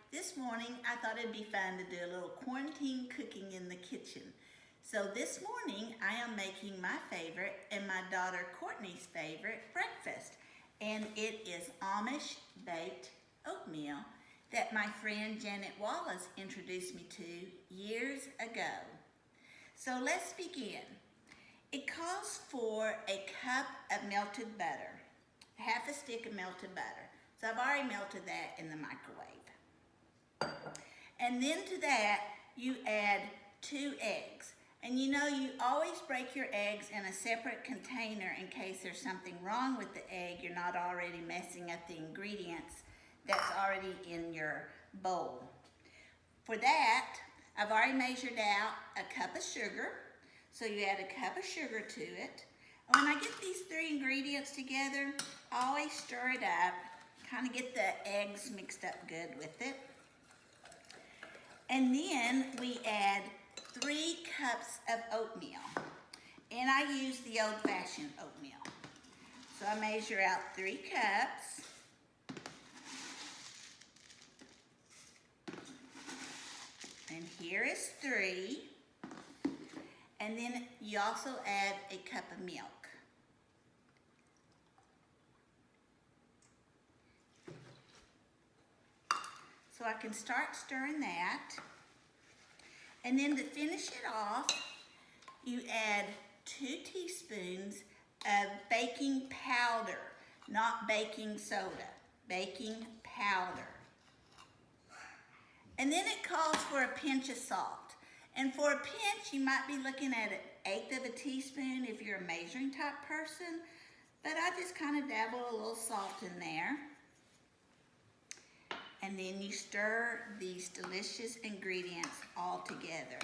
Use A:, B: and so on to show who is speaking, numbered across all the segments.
A: This morning I thought it'd be fun to do a little quarantine cooking in the kitchen. So this morning I am making my favorite and my daughter Courtney's favorite breakfast. And it is Amish baked oatmeal that my friend Janet Wallace introduced me to years ago. So let's begin. It calls for a cup of melted butter, half a stick of melted butter. So I've already melted that in the microwave. And then to that, you add 2 eggs. And you know, you always break your eggs in a separate container in case there's something wrong with the egg. You're not already messing up the ingredients that's already in your bowl. For that, I've already measured out a cup of sugar. So you add a cup of sugar to it. And when I get these 3 ingredients together, I always stir it up, kind of get the eggs mixed up good with it. And then we add 3 cups of oatmeal. And I use the old-fashioned oatmeal. So I measure out 3 cups. And here is 3. And then you also add a cup of milk. So I can start stirring that. And then to finish it off, you add 2 teaspoons of baking powder, not baking soda, baking powder. And then it calls for a pinch of salt. And for a pinch, you might be looking at 1/8 of a teaspoon if you're a measuring type person, but I just kind of dabble a little salt in there. And then you stir these delicious ingredients all together.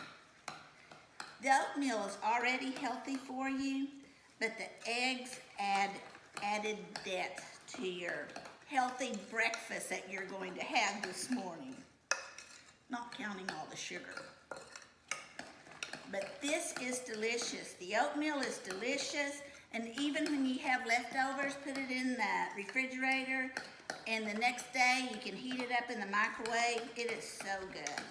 A: The oatmeal is already healthy for you, but the eggs add added depth to your healthy breakfast that you're going to have this morning. Not counting all the sugar. But this is delicious. The oatmeal is delicious, and even when you have leftovers, put it in the refrigerator, and the next day you can heat it up in the microwave. It is so good.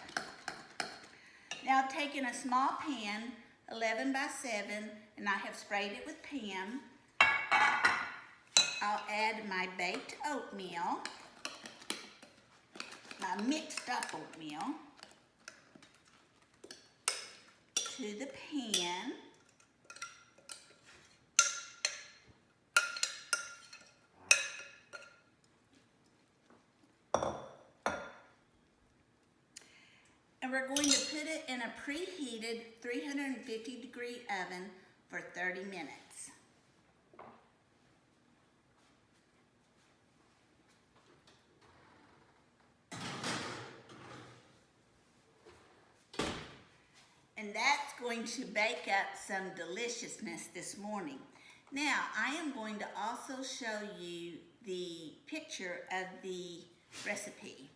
A: Now I've taken a small pan, 11 by 7, and I have sprayed it with Pam. I'll add my baked oatmeal, my mixed up oatmeal, to the pan. And we're going to put it in a preheated 350-degree oven for 30 minutes. And that's going to bake up some deliciousness this morning. Now, I am going to also show you the picture of the recipe.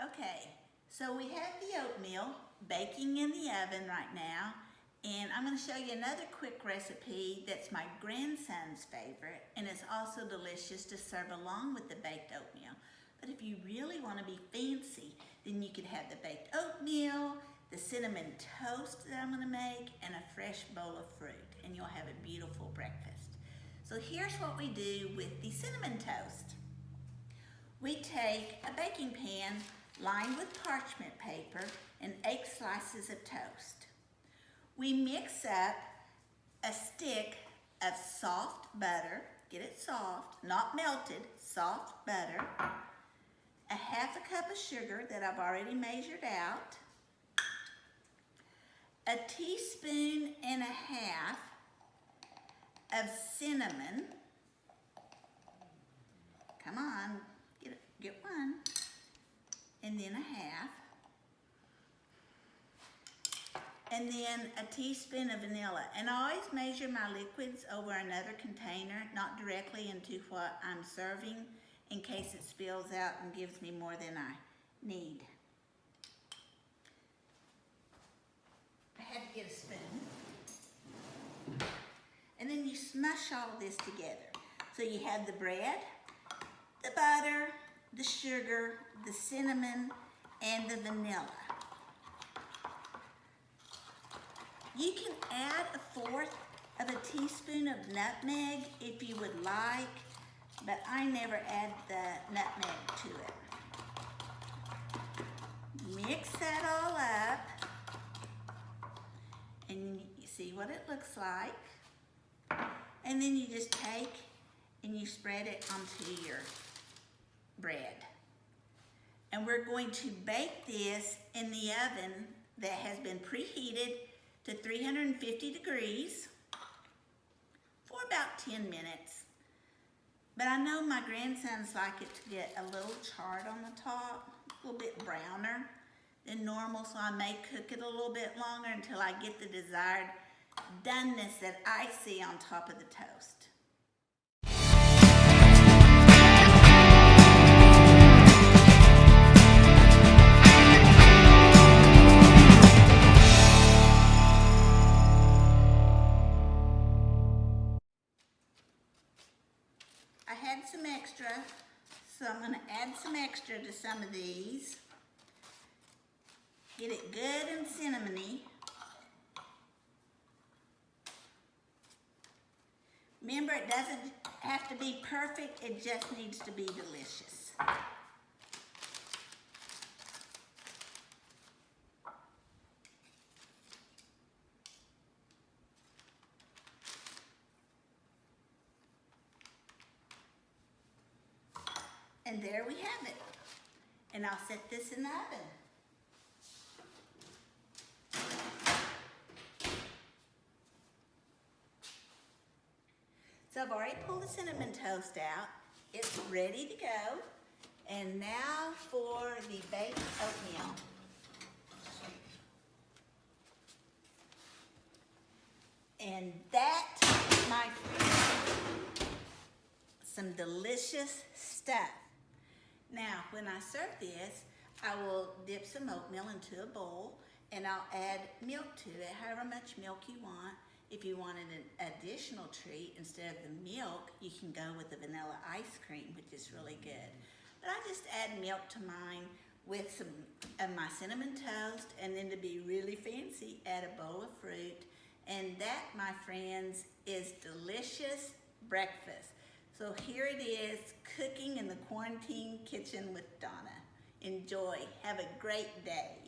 A: Okay, so we have the oatmeal baking in the oven right now. And I'm going to show you another quick recipe that's my grandson's favorite, and it's also delicious to serve along with the baked oatmeal. But if you really want to be fancy, then you could have the baked oatmeal, the cinnamon toast that I'm going to make, and a fresh bowl of fruit, and you'll have a beautiful breakfast. So here's what we do with the cinnamon toast. We take a baking pan lined with parchment paper and 8 slices of toast. We mix up a stick of soft butter, get it soft, not melted, soft butter, a 1/2 cup of sugar that I've already measured out, 1.5 teaspoons of cinnamon, come on, get one, and then 1/2. And then a teaspoon of vanilla. And I always measure my liquids over another container, not directly into what I'm serving, in case it spills out and gives me more than I need. I had to get a spoon. And then you smush all this together. So you have the bread, the butter, the sugar, the cinnamon, and the vanilla. You can add 1/4 of a teaspoon of nutmeg if you would like, but I never add the nutmeg to it. Mix that all up, and you see what it looks like. And then you just take and you spread it onto your bread. And we're going to bake this in the oven that has been preheated to 350 degrees for about 10 minutes. But I know my grandsons like it to get a little charred on the top, a little bit browner than normal, so I may cook it a little bit longer until I get the desired doneness that I see on top of the toast. I had some extra, so I'm going to add some extra to some of these. Get it good and cinnamony. Remember, it doesn't have to be perfect, it just needs to be delicious. And there we have it. And I'll set this in the oven. So I've already pulled the cinnamon toast out. It's ready to go. And now for the baked oatmeal. And that, my friends, some delicious stuff. Now, when I serve this, I will dip some oatmeal into a bowl and I'll add milk to it, however much milk you want. If you wanted an additional treat, instead of the milk, you can go with the vanilla ice cream, which is really good. But I just add milk to mine with some of my cinnamon toast, and then to be really fancy, add a bowl of fruit. And that, my friends, is delicious breakfast. So here it is, cooking in the quarantine kitchen with Donna. Enjoy. Have a great day.